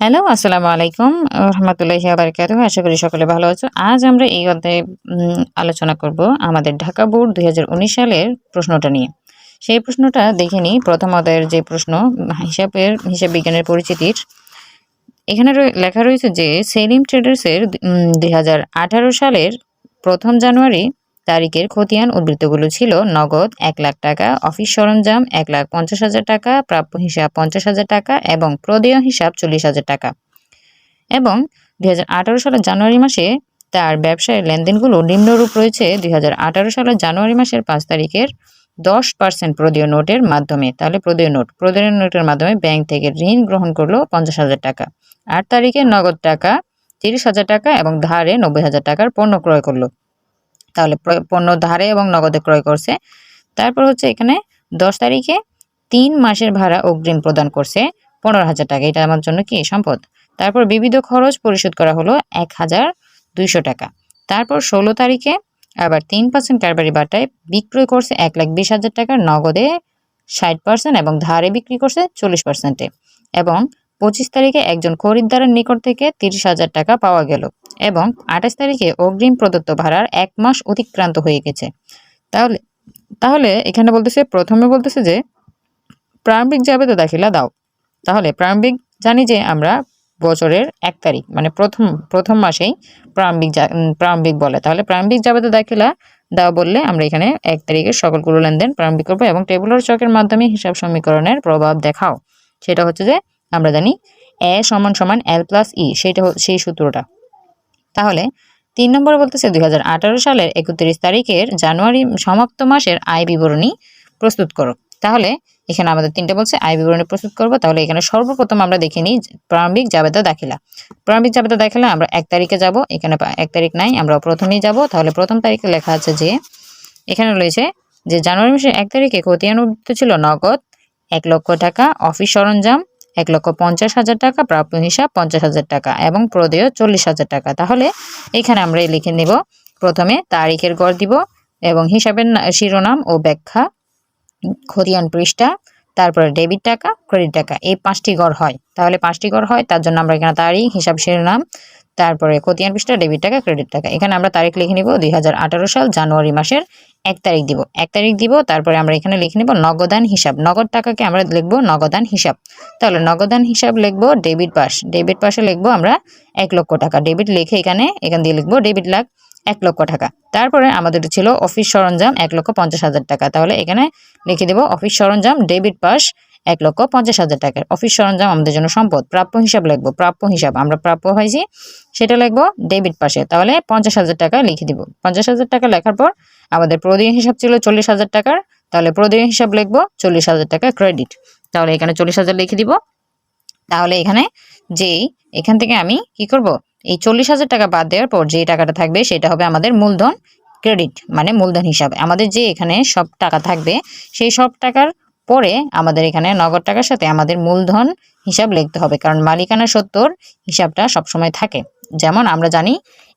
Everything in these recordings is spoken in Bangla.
হ্যালো, আসসালামু আলাইকুম রহমতুল্লাহি ওয়া বারাকাতুহু। আশা করি সকলে ভালো আছো। আজ আমরা এই অধ্যায়ে আলোচনা করব আমাদের ঢাকা বোর্ড ২০১৯ সালের প্রশ্নটা নিয়ে। সেই প্রশ্নটা দেখে নিই। প্রথম অধ্যায়ের যে প্রশ্ন হিসাব বিজ্ঞানের পরিচিতির এখানে লেখা রয়েছে যে সেলিম ট্রেডার্সের ২০১৮ সালের ১ম জানুয়ারি তারিখের খতিয়ান উদ্ধৃতগুলো ছিল: নগদ ১,০০,০০০ টাকা, অফিস সরঞ্জাম ১,৫০,০০০ টাকা, প্রাপ্য হিসাব ৫০,০০০ টাকা এবং প্রদেয় হিসাব ৪০,০০০ টাকা। এবং ২০১৮ সালের জানুয়ারি মাসে তার ব্যবসায়ের লেনদেনগুলো নিম্নরূপ রয়েছে: ২০১৮ সালের জানুয়ারি মাসের ৫ তারিখের 10% প্রদেয় নোটের মাধ্যমে, তাহলে প্রদেয় নোটের মাধ্যমে ব্যাংক থেকে ঋণ গ্রহণ করলো ৫০,০০০ টাকা। ৮ তারিখে নগদ টাকা ৩০,০০০ টাকা এবং ধারে ৯০,০০০ টাকার পণ্য ক্রয় করলো। তাহলে পণ্য ধারে এবং নগদে ক্রয় করছে। তারপর হচ্ছে এখানে 10 তারিখে 3 মাসের ভাড়া অগ্রিম প্রদান করছে 15,০০০ টাকা। এটা আমার জন্য কি সম্পদ। তারপর বিবিধ খরচ পরিশোধ করা হলো 1,200 টাকা। তারপর 16 তারিখে আবার 3% কারবারি বাটায় বিক্রয় করছে 1,20,000 টাকার, নগদে 60% এবং ধারে বিক্রি করছে 40%। এবং 25 তারিখে একজন খরিদ্দারের নিকট থেকে 30,000 টাকা পাওয়া গেল। এবং 28 তারিখে অগ্রিম প্রদত্ত ভাড়ার 1 মাস অতিক্রান্ত হয়ে গেছে। তাহলে তাহলে এখানে প্রথমে বলতেছে যে প্রারম্ভিক জাবেদা দাখিলা দাও। তাহলে প্রারম্ভিক জানি যে আমরা বছরের 1 তারিখ মানে প্রথম মাসেই প্রারম্ভিক বলে। তাহলে প্রারম্ভিক জাবেদা দাখিলা দাও বললে আমরা এখানে 1 তারিখের সকলগুলো লেনদেন প্রারম্ভিক করবো এবং টেবুলার চকের মাধ্যমে হিসাব সমীকরণের প্রভাব দেখাও। সেটা হচ্ছে যে আমরা জানি এ সমান সমান এল প্লাস ই, সেই সূত্রটা। তাহলে 3 নম্বরে বলতেছে 2018 সালের 31 তারিখের জানুয়ারি সমাপ্ত মাসের আয় বিবরণী প্রস্তুত করো। তাহলে এখানে আমাদের 3টে বলছে আয় বিবরণী প্রস্তুত করব। তাহলে এখানে সর্বপ্রথম আমরা দেখে নিই প্রারম্ভিক জাবেদা দাখিলা। প্রারম্ভিক জাবেদা দাখিলা আমরা 1 তারিখে যাব। এখানে 1 তারিখ নাই, আমরা প্রথমেই যাব। তাহলে প্রথম তারিখে লেখা আছে যে এখানে রয়েছে যে জানুয়ারি মাসের 1 তারিখে খতিয়ান উদ্ধৃত ছিল নগদ 1,00,000 টাকা, অফিস সরঞ্জাম 1,50,000 টাকা, প্রাপ্য হিসাব 50,000 টাকা এবং প্রদেয় 40,000 টাকা। তাহলে এখানে আমরা লিখে নিব প্রথমে তারিখের গড় দিব এবং হিসাবের শিরোনাম ও ব্যাখ্যা, খতিয়ান পৃষ্ঠা, তারপরে ডেবিট টাকা, ক্রেডিট টাকা, এই 5টি গড় হয়। তাহলে 5টি গড় হয়, তার জন্য আমরা এখানে তারিখ, হিসাব শিরোনাম, তারপরে খতিয়ান পৃষ্ঠা, ডেবিট টাকা, ক্রেডিট টাকা। এখানে আমরা তারিখ লিখে নিব 2018 সাল জানুয়ারি মাসের 1 তারিখ দিব। 1 তারিখ দিব। তারপরে আমরা এখানে লিখে নিব নগদান হিসাব। নগদ টাকাকে আমরা লিখবো নগদান হিসাব। তাহলে নগদান হিসাব লিখবো ডেবিট পাশে লিখবো আমরা 1,00,000 টাকা। ডেবিট লিখে এখান দিয়ে লিখবো ডেবিট 1,00,000 টাকা। তারপরে আমাদের ছিল অফিস সরঞ্জাম 1,50,000 টাকা। তাহলে এখানে লিখে দেব অফিস সরঞ্জাম ডেবিট পাশ 1,50,000 টাকার। অফিস সরঞ্জাম আমাদের জন্য সম্পদ। প্রাপ্য হিসাব লিখবো, প্রাপ্য হিসাব আমরা প্রাপ্য হয়েছি সেটা লিখবো ডেবিট পাশে। তাহলে 50,000 টাকা লিখে দিব। 50,000 টাকা লেখার পর আমাদের প্রদেয় হিসাব ছিল 40,000 টাকার। তাহলে প্রদেয় হিসাব লিখবো 40,000 টাকা ক্রেডিট। তাহলে এখানে 40,000 লিখে দিব। তাহলে এখান থেকে আমি কি করব, এই 40,000 টাকা বাদ দেওয়ার পর যে টাকাটা থাকবে সেটা হবে আমাদের মূলধন ক্রেডিট, মানে মূলধন হিসাবে আমাদের যে এখানে সব টাকা থাকবে সেই সব টাকার পরে আমাদের এখানে নগদ টাকার সাথে আমাদের মূলধন হিসাব লিখতে হবে, কারণ মালিকানা সত্ত্বর হিসাবটা সবসময় থাকে। যেমন আমরা জানি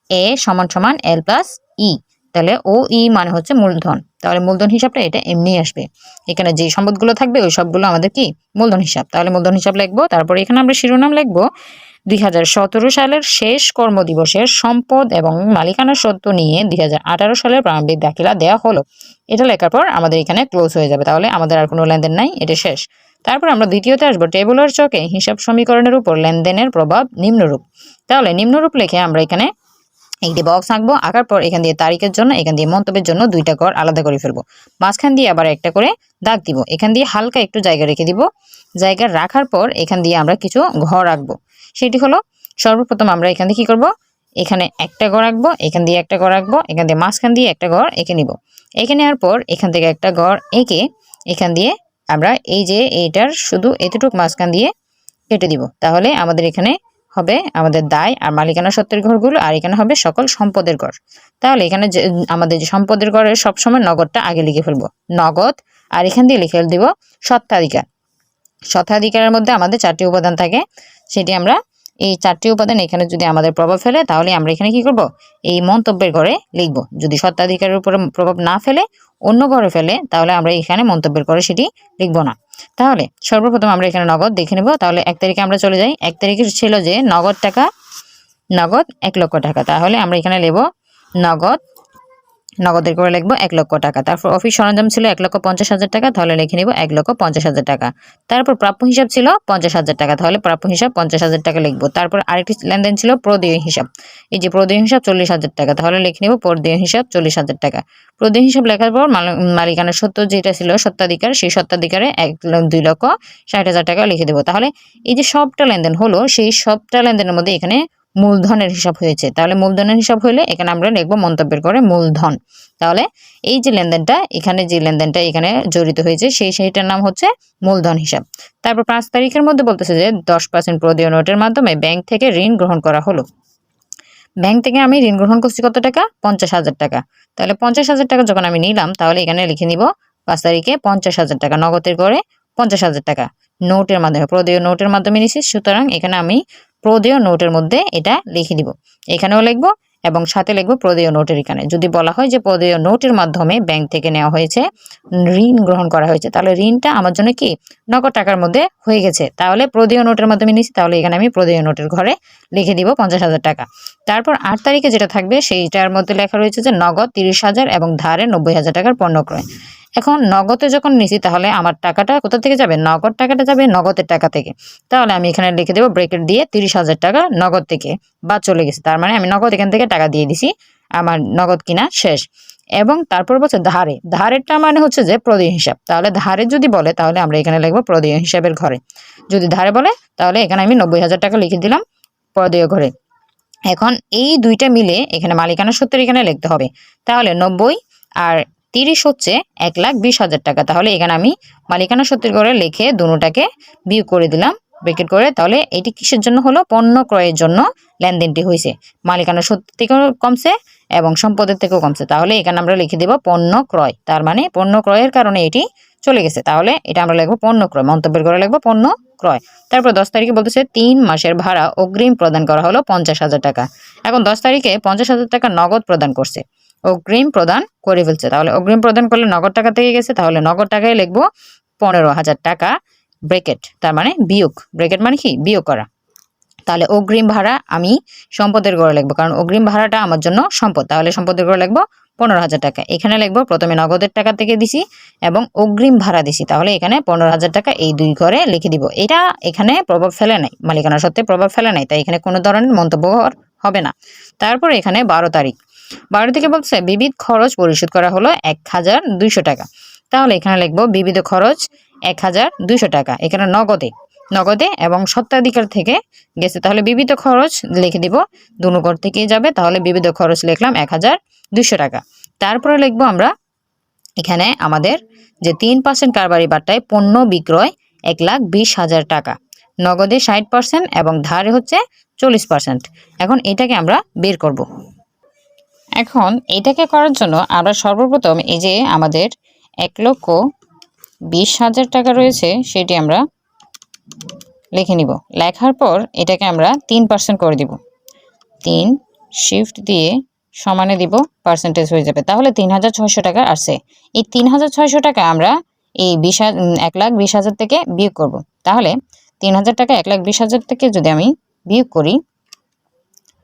এ সমান সমান এল প্লাস ই, তাহলে ও ই মানে হচ্ছে মূলধন। তাহলে মূলধন হিসাবটা এটা এমনি আসবে। এখানে যে সম্পদগুলো থাকবে ওই সবগুলো আমাদের কি মূলধন হিসাব। তাহলে মূলধন হিসাব লিখবো। তারপরে এখানে আমরা শিরোনাম লিখবো 2017 সালের শেষ কর্মদিবসের সম্পদ এবং মালিকানা সত্ত্ব নিয়ে 2018 সালের প্রারম্ভিক দাখিলা দেওয়া হলো। এটা লেখার পর আমাদের এখানে ক্লোজ হয়ে যাবে। তাহলে আমাদের আর কোনো লেনদেন নাই, এটা শেষ। তারপর আমরা দ্বিতীয়তে আসবো টেবুলার চকে হিসাব সমীকরণের উপর লেনদেনের প্রভাব নিম্নরূপ। তাহলে নিম্নরূপ লিখে আমরা এখানে একটি বক্স আঁকবো। আঁকার পর এখান দিয়ে তারিখের জন্য, এখান দিয়ে মন্তব্যের জন্য 2টা ঘর আলাদা করে ফেলবো। মাঝখান দিয়ে আবার একটা করে দাগ দিব। এখান দিয়ে হালকা একটু জায়গা রেখে দিব। জায়গা রাখার পর এখান দিয়ে আমরা কিছু ঘর রাখবো। সেটি হলো সর্বপ্রথম আমরা এখান দিয়ে কি করব, এখানে একটা ঘর রাখবো, এখান দিয়ে একটা ঘর রাখবো, এখান দিয়ে মাঝখান দিয়ে একটা ঘর এঁকে নিব। এঁকে নেওয়ার পর এখান থেকে একটা ঘর এঁকে এখান দিয়ে আমরা এই যে এইটার শুধু এতটুকু মাঝখান দিয়ে কেটে দিব। তাহলে আমাদের এখানে হবে আমাদের দায় আর মালিকানা সত্ত্বের ঘরগুলো, আর এখানে হবে সকল সম্পদের ঘর। তাহলে এখানে আমাদের যে সম্পদের ঘরের সবসময় নগদটা আগে লিখে ফেলবো, নগদ। আর এখান দিয়ে লিখে দিব স্বত্বাধিকার। স্বত্বাধিকারের মধ্যে আমাদের 4টি উপাদান থাকে, সেটি আমরা এই 4টি উপাদান এখানে যদি আমাদের প্রভাব ফেলে তাহলে আমরা এখানে কি করব, এই মন্তব্যের ঘরে লিখব। যদি স্বত্বাধিকারের উপরে প্রভাব না ফেলে অন্য ঘরে ফেলে তাহলে আমরা এখানে মন্তব্যের ঘরে সেটি লিখব না। তাহলে সর্বপ্রথম আমরা এখানে নগদ দেখে নেব। তাহলে 1 তারিখে আমরা চলে যাই। 1 তারিখে ছিল যে নগদ 1 লক্ষ টাকা। তাহলে আমরা এখানে লিখব নগদের করে লিখবো 1 লক্ষ টাকা। তারপর অফিস সরঞ্জাম ছিল 1,50,000 টাকা, তাহলে লিখে নিব 1,50,000 টাকা। তারপর প্রাপ্য হিসাব ছিল 50,000 টাকা, তাহলে প্রাপ্য হিসাব 50,000 টাকা লিখবো। তারপর আরেকটি লেনদেন ছিল প্রদেয় হিসাব, এই যে প্রদেয় হিসাব 40,000 টাকা, তাহলে লিখে নিব প্রদেয় হিসাব 40,000 টাকা। প্রদেয় হিসাব লেখার পর মালিকানার সত্ত্ব যেটা ছিল স্বত্বাধিকার, সেই স্বত্বাধিকারে 2,60,000 টাকা লিখে দেবো। তাহলে এই যে সবটা লেনদেন হলো, সেই সবটা লেনদেনের মধ্যে এখানে মূলধনের হিসাব হয়েছে। তাহলে মূলধনের হিসাব হলে এখানে আমরা লিখবো মন্তব্যের করে মূলধন। তাহলে এই যে লেনদেনটা এখানে জড়িত হয়েছে সেইটার নাম হচ্ছে মূলধন হিসাব। তারপর 5 তারিখের মধ্যে বলতেছে যে 10% প্রদেয় নোটের মাধ্যমে ব্যাংক থেকে ঋণ গ্রহণ করা হলো। ব্যাংক থেকে আমি ঋণ গ্রহণ করছি কত টাকা, 50,000 টাকা। তাহলে 50,000 টাকা যখন আমি নিলাম তাহলে এখানে লিখে নিব 5 তারিখে 50,000 টাকা নগদের করে 50,000 টাকা নোটের মাধ্যমে, প্রদেয় নোটের মাধ্যমে নিছি। সুতরাং এখানে আমি প্রদেয় নোটের মধ্যে এটা লিখে দিব, এখানেও লিখবো এবং সাথে লিখবো প্রদেয় নোটের। এখানে যদি বলা হয় যে প্রদেয় নোটের মাধ্যমে ব্যাংক থেকে নেওয়া হয়েছে, ঋণ গ্রহণ করা হয়েছে, তাহলে ঋণটা আমার জন্য কি নগদ টাকার মধ্যে হয়ে গেছে। তাহলে প্রদেয় নোটের মাধ্যমে নিছি, তাহলে এখানে আমি প্রদেয় নোটের ঘরে লিখে দিব 50,000 টাকা। তারপর 8 তারিখে যেটা থাকবে সেইটার মধ্যে লেখা রয়েছে যে নগদ 30,000 এবং ধারে 90,000 টাকার পণ্য ক্রয়। এখন নগদে যখন নিছি তাহলে আমার টাকাটা কোথা থেকে যাবে, নগদ টাকাটা যাবে নগদের টাকা থেকে। তাহলে আমি এখানে লিখে দেবো ব্রেকেট দিয়ে 30,000 টাকা নগদ থেকে বাদ চলে গেছে, তার মানে আমি নগদ এখান থেকে টাকা দিয়ে দিছি, আমার নগদ কিনা শেষ। এবং তারপর বলছে ধারেরটা মানে হচ্ছে যে প্রদেয় হিসাব। তাহলে ধারে যদি বলে তাহলে আমরা এখানে লিখবো প্রদেয় হিসাবের ঘরে। যদি ধারে বলে তাহলে এখানে আমি 90,000 টাকা লিখে দিলাম প্রদেয় ঘরে। এখন এই দুইটা মিলে এখানে মালিকানা সূত্র এখানে লিখতে হবে। তাহলে 90 আর 30 হচ্ছে 1,20,000 টাকা। তাহলে এখানে আমি মালিকানা সূত্রের ঘরে লিখে দুটোটাকে বিয়োগ করে দিলাম ব্রেকেট করে। তাহলে এটি কিসের জন্য হলো, পণ্য ক্রয়ের জন্য লেনদেনটি হয়েছে। মালিকানা সূত্র থেকেও কমছে এবং সম্পদের থেকেও কমছে। তাহলে এখানে আমরা লিখে দেব পণ্য ক্রয়, তার মানে পণ্য ক্রয়ের কারণে এটি চলে গেছে। তাহলে এটা আমরা লিখবো পণ্য ক্রয়, মন্তব্যের ঘরে লিখবো পণ্য ক্রয়। তারপর 10 তারিখে বলতেছে 3 মাসের ভাড়া অগ্রিম প্রদান করা হলো 50,000 টাকা। এখন 10 তারিখে 50,000 টাকা নগদ প্রদান করছে, অগ্রিম প্রদান করে ফেলছে। তাহলে অগ্রিম প্রদান করলে নগদ টাকা থেকে গেছে, তাহলে নগদ টাকায় লিখবো 15,000 টাকা ব্রেকেট, তার মানে বিয়োগ, ব্রেকেট মানে কি বিয়োগ করা। তাহলে অগ্রিম ভাড়া আমি সম্পদের ঘরে লিখবো, কারণ অগ্রিম ভাড়াটা আমার জন্য সম্পদ। তাহলে সম্পদের ঘরে লিখবো 15,000 টাকা। এখানে লিখবো প্রথমে নগদের টাকা থেকে দিছি এবং অগ্রিম ভাড়া দিছি, তাহলে এখানে 15,000 টাকা এই দুই ঘরে লিখে দিব। এটা এখানে প্রভাব ফেলে নাই, মালিকানা সত্ত্বে প্রভাব ফেলে নাই, তাই এখানে কোনো ধরনের মন্তব্য হবে না। তারপর এখানে 12 তারিখ, 12 থেকে বলছে বিবিধ খরচ পরিশোধ করা হলো 1,200 টাকা। তাহলে এখানে লিখবো বিবিধ খরচ 1,200 টাকা, এখানে নগদে এবং স্বত্বাধিকার থেকে গেছে। তাহলে বিবিধ খরচ লিখে দিব, দুনো ঘর থেকে যাবে। তাহলে বিবিধ খরচ লিখলাম 1,200 টাকা। তারপরে লিখবো আমরা এখানে আমাদের যে 3% কারবারি বাট্টায় পণ্য বিক্রয় 1,20,000 টাকা, নগদে 60% এবং ধারে হচ্ছে 40%। এখন এটাকে আমরা বের করব। এখন এটাকে করার জন্য আমরা সর্বপ্রথম এই যে আমাদের 1,20,000 টাকা রয়েছে সেটি আমরা লিখে নিব। লেখার পর এটাকে আমরা 3% করে দিব, 3 শিফট দিয়ে সমানে দিব, পার্সেন্টেজ হয়ে যাবে। তাহলে 3,600 টাকা আসছে। এই 3,600 টাকা আমরা এই 1,20,000 থেকে বিয়োগ করব। তাহলে 3,000 টাকা 1,20,000 থেকে যদি আমি বিয়োগ করি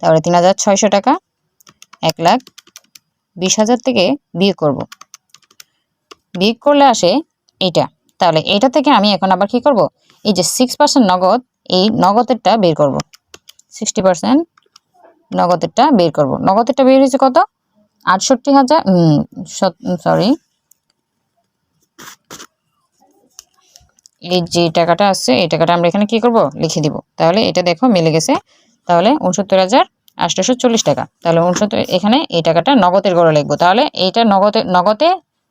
তাহলে 3,600 টাকা 1,20,000 থেকে বিয়োগ করব। বিয়োগ করলে আসে এটা। তাহলে এটা থেকে আমি এখন আবার কি করব, এই যে 6% নগদ, এই নগদেরটা বের করব, 60% নগদেরটা বের করব। নগদেরটা বের হয়েছে কত, 68,000, সরি, এই যে টাকাটা আসছে এই টাকাটা আমরা এখানে কি করব, লিখে দিব। তাহলে এটা দেখো মিলে গেছে। তাহলে 69,840 টাকা। তাহলে 69, এখানে এই টাকাটা নগদের ঘরে লিখবো। তাহলে এইটা নগদে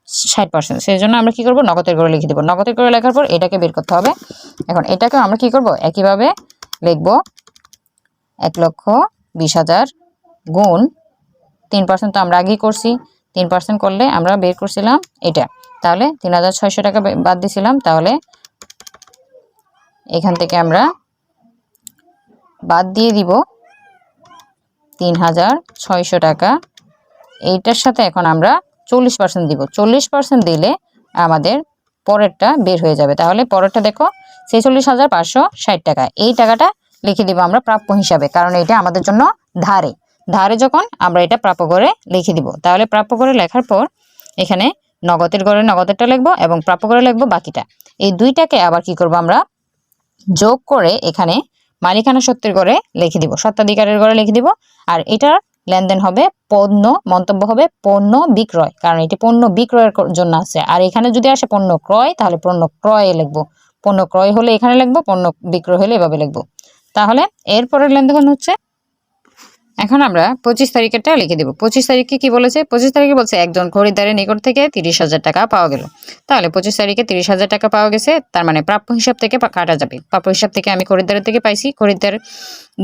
60%, সেই জন্য আমরা কি করব, নগদের ঘরে লিখে দেবো। নগদের ঘরে লেখার পর এটাকে বের করতে হবে। এখন এটাকে আমরা কি করব, একইভাবে লিখব 1,20,000 গুণ 3% তো আমরা আগেই করছি, 3% করলে আমরা বের করছিলাম এটা। তাহলে 3,600 টাকা বাদ দিছিলাম। তাহলে এখান থেকে আমরা বাদ দিয়ে দিব ৩,৬০০ টাকা। এইটার সাথে এখন আমরা 40% দিব। 40% দিলে আমাদের পরেরটা বের হয়ে যাবে। তাহলে পরেরটা দেখো ৪৬,৫৬০ টাকা। এই টাকাটা লিখে দিব আমরা প্রাপ্য হিসাবে, কারণ এটা আমাদের জন্য ধারে। ধারে যখন আমরা এটা প্রাপ্য করে লিখে দিব। তাহলে প্রাপ্য করে লেখার পর এখানে নগদের ঘরে নগদেরটা লিখবো এবং প্রাপ্য করে লিখবো বাকিটা। এই দুইটাকে আবার কি করব আমরা যোগ করে এখানে মালিকানা সত্ত্বের ঘরে লিখে দিব, স্বত্বাধিকারের ঘরে লিখে দিব। আর এটার লেনদেন হবে পণ্য, মন্তব্য হবে পণ্য বিক্রয়, কারণ এটি পণ্য বিক্রয়ের জন্য আছে। আর এখানে যদি আসে পণ্য ক্রয়, তাহলে পণ্য ক্রয়ে লিখবো। পণ্য ক্রয় হলে এখানে লিখবো, পণ্য বিক্রয় হলে এভাবে লিখবো। তাহলে এরপরের লেনদেন হচ্ছে, এখন আমরা 25 তারিখেরটা লিখে দেব। 25 তারিখে কি বলেছে? 25 তারিখে বলছে একজন খরিদ্দারের নিকট থেকে 30,000 টাকা পাওয়া গেল। তাহলে 25 তারিখে 30,000 টাকা পাওয়া গেছে, তার মানে প্রাপ্য হিসাব থেকে কাটা যাবে। প্রাপ্য হিসাব থেকে আমি খরিদ্দারের থেকে পাইছি, খরিদ্দার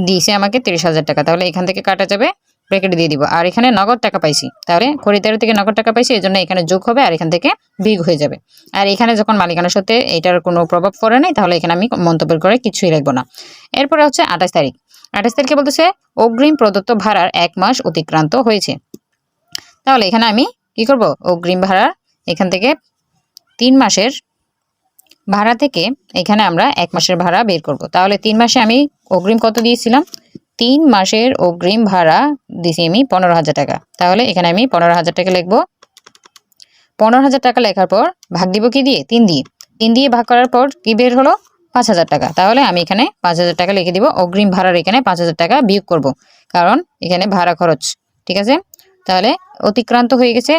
দিয়েছে আমাকে 30,000 টাকা, তাহলে এখান থেকে কাটা যাবে, ব্র্যাকেটে দিয়ে দিব। আর এখানে নগদ টাকা পাইছি, তাহলে খরিদ্দারের থেকে নগদ টাকা পাইছি, এই জন্য এখানে যোগ হবে আর এখান থেকে বিয়োগ হয়ে যাবে। আর এখানে যখন মালিকানা সত্ত্বে এটার কোনো প্রভাব পড়ে নাই, তাহলে এখানে আমি মন্তব্যের করে কিছুই লিখবো না। এরপরে হচ্ছে 28 তারিখ। 28 তারিখে বলতেছে অগ্রিম প্রদত্ত ভাড়ার 1 মাস অতিক্রান্ত হয়েছে। তাহলে এখানে আমি কি করব? অগ্রিম ভাড়া এখান থেকে 3 মাসের ভাড়া থেকে এখানে আমরা 1 মাসের ভাড়া বের করব। তাহলে 3 মাসে আমি অগ্রিম কত দিয়েছিলাম? 3 মাসের অগ্রিম ভাড়া দিয়েছি আমি 15,000 টাকা। তাহলে এখানে আমি 15,000 টাকা লিখব। 15,000 টাকা লেখার পর ভাগ দিব কি দিয়ে? 3 দিয়ে। 3 দিয়ে ভাগ করার পর কি বের হলো? 5,000 টাকা। তাহলে আমি এখানে 5,000 টাকা লিখে দিব। অগ্রিম ভাড়ার এখানে 5,000 টাকা বিয়োগ করব, কারণ এখানে ভাড়া খরচ। ঠিক আছে, তাহলে অতিক্রান্ত হয়ে গেছে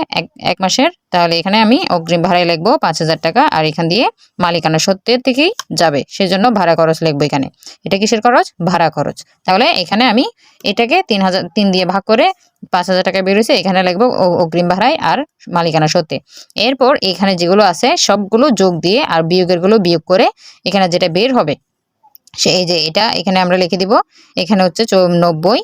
এক মাসের। তাহলে এখানে আমি অগ্রিম ভাড়ায় লিখবো 5,000 টাকা, আর এখান দিয়ে মালিকানা সত্ত্বের থেকেই যাবে, সেজন্য ভাড়া খরচ লিখবো এখানে। এটা কিসের খরচ? ভাড়া খরচ। তাহলে এখানে আমি এটাকে 3 দিয়ে ভাগ করে 5,000 টাকা বেরোছে, এখানে লিখবো অগ্রিম ভাড়ায় আর মালিকানা সত্ত্বে। এরপর এখানে যেগুলো আছে সবগুলো যোগ দিয়ে আর বিয়োগের গুলো বিয়োগ করে এখানে যেটা বের হবে এই যে এটা এখানে আমরা লিখে দিব। এখানে হচ্ছে 90,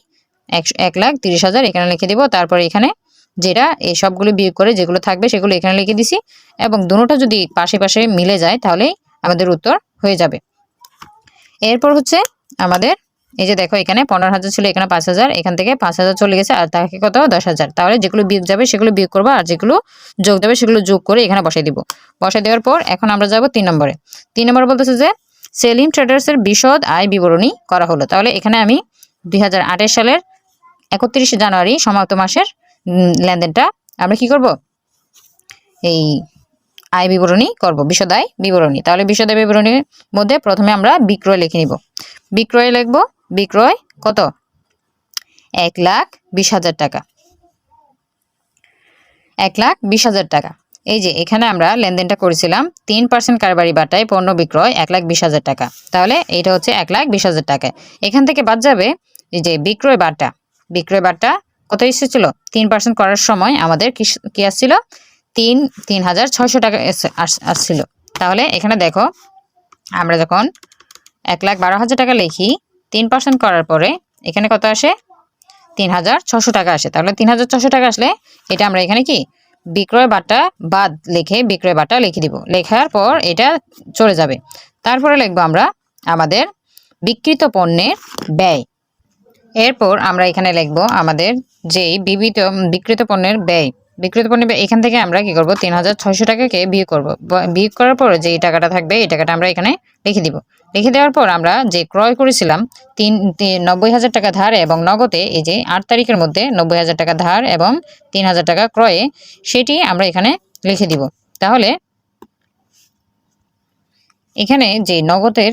1,30,000 এখানে লিখে দিব। তারপর এখানে যেটা এই সবগুলো বিয়োগ করে যেগুলো থাকবে সেগুলো এখানে লিখে দিছি, এবং দুটোটা যদি পাশে পাশে মিলে যায় তাহলেই আমাদের উত্তর হয়ে যাবে। এরপর হচ্ছে আমাদের এই যে দেখো এখানে 15,000 ছিল, এখানে 5,000, এখান থেকে 5,000 চলে গেছে, আর তাকে কত? 10,000। তাহলে যেগুলো বিয়োগ যাবে সেগুলো বিয়োগ করবো, আর যেগুলো যোগ যাবে সেগুলো যোগ করে এখানে বসাই দিব। বসাই দেওয়ার পর এখন আমরা যাব 3 নম্বরে। 3 নম্বরে বলতেছে যে সেলিম ট্রেডার্সের বিশদ আয় বিবরণী করা হলো। তাহলে এখানে আমি 2028 সালের 31 জানুয়ারি সমাপ্ত মাসের লেনদেনটা আমরা কি করব? এই আয় বিবরণী করব, বিশদ আয় বিবরণী। তাহলে বিশদ আয় বিবরণীর মধ্যে প্রথমে আমরা বিক্রয় লিখে নিব। বিক্রয় লিখব, বিক্রয় কত? 1,20,000 টাকা। 1,20,000 টাকা। এই যে এখানে আমরা লেনদেনটা করেছিলাম 3% কারবারি বাটায় পণ্য বিক্রয় 1,20,000 টাকা। তাহলে এটা হচ্ছে 1,20,000 টাকা। এখান থেকে বাদ যাবে এই যে বিক্রয় বাটা। বিক্রয় বাটা কত এসেছিল? 3% করার সময় আমাদের কি আসছিল? 3,600 টাকা আসছিল। তাহলে এখানে দেখো আমরা যখন 1,12,000 টাকা লিখি, 3% করার পরে এখানে কত আসে? 3,600 টাকা আসে। তাহলে 3,600 টাকা আসলে এটা আমরা এখানে কি বিক্রয় বাটা বাদ লিখে বিক্রয় বাটা লিখে দিব। লেখার পর এটা চলে যাবে। তারপরে লিখবো আমরা আমাদের বিক্রিত পণ্যের ব্যয়। এরপর আমরা এখানে লিখবো আমাদের যেই বিক্রিত পণ্যের ব্যয়। বিক্রিত পণ্যের ব্যয় এখান থেকে আমরা কি করব? 3,600 টাকাকে বিয়োগ করব। বিয়োগ করার পর যে টাকাটা থাকবে এই টাকাটা আমরা এখানে লিখে দিব। লিখে দেওয়ার পর আমরা যে ক্রয় করেছিলাম 90,000 টাকা ধার এবং নগদে, এই যে 8 তারিখের মধ্যে 90,000 টাকা ধার এবং 3,000 টাকা ক্রয়ে, সেটি আমরা এখানে লিখে দিব। তাহলে এখানে যে নগদের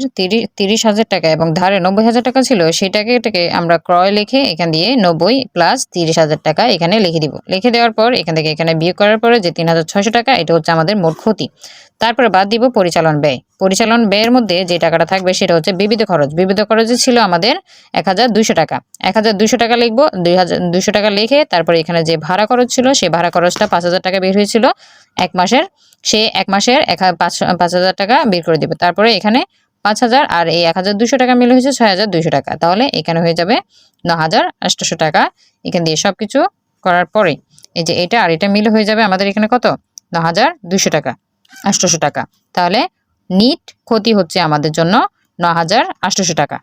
30,000 টাকা এবং ধারে 90,000 টাকা ছিল, সেটাকে আমরা ক্রয় লিখে এখান দিয়ে 90 প্লাস 30,000 টাকা এখানে লিখে দিব। লিখে দেওয়ার পর এখান থেকে এখানে বিয়োগ করার পরে যে 3,600 টাকা, এটা হচ্ছে আমাদের মোট ক্ষতি। তারপরে বাদ দিব পরিচালন ব্যয়। পরিচালন ব্যয়ের মধ্যে যে টাকাটা থাকবে সেটা হচ্ছে বিবিধ খরচ। বিবিধ খরচে ছিল আমাদের 1,200 টাকা। 1,200 টাকা লিখবো। 2,200 টাকা লিখে তারপরে এখানে যে ভাড়া খরচ ছিল সেই ভাড়া খরচটা 5,000 টাকা বের হয়েছিল 1 মাসের। সে 1 মাসের 5,000 টাকা বের করে দিবে। তারপরে এখানে 5,000 আর এই 1,200 টাকা মিলে হয়েছে 6,200 টাকা। তাহলে এখানে হয়ে যাবে 9,800 টাকা। এখান দিয়ে সবকিছু করার পরে এই যে এটা আর এটা মিলে হয়ে যাবে আমাদের এখানে কত? 9,200 টাকা, 800 টাকা। তাহলে নিট ক্ষতি হচ্ছে আমাদের জন্য 9,800 টাকা।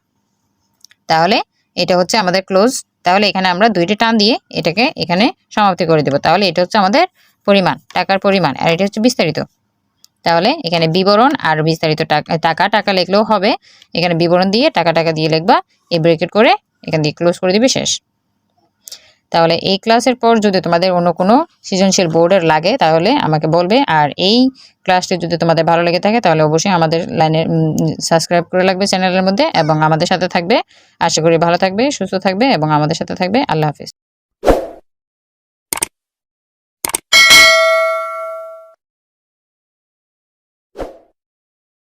তাহলে এটা হচ্ছে আমাদের ক্লোজ। তাহলে এখানে আমরা দুইটি টান দিয়ে এটাকে এখানে সমাপ্তি করে দেব। তাহলে এটা হচ্ছে আমাদের পরিমাণ, টাকার পরিমাণ, আর এটা হচ্ছে বিস্তারিত। তাহলে এখানে বিবরণ আর বিস্তারিত টাকা লিখলেও হবে। এখানে বিবরণ দিয়ে টাকা দিয়ে লিখবা, এই ব্রেকেট করে এখান দিয়ে ক্লোজ করে দিবে, শেষ। তাহলে এই ক্লাসের পর যদি তোমাদের অন্য কোনো সৃজনশীল বোর্ডের লাগে তাহলে আমাকে বলবে। আর এই ক্লাসটি যদি তোমাদের ভালো লেগে থাকে তাহলে অবশ্যই আমাদের লাইনে সাবস্ক্রাইব করে রাখবে চ্যানেলের মধ্যে এবং আমাদের সাথে থাকবে। আশা করি ভালো থাকবে, সুস্থ থাকবে এবং আমাদের সাথে থাকবে। আল্লাহ হাফিজ।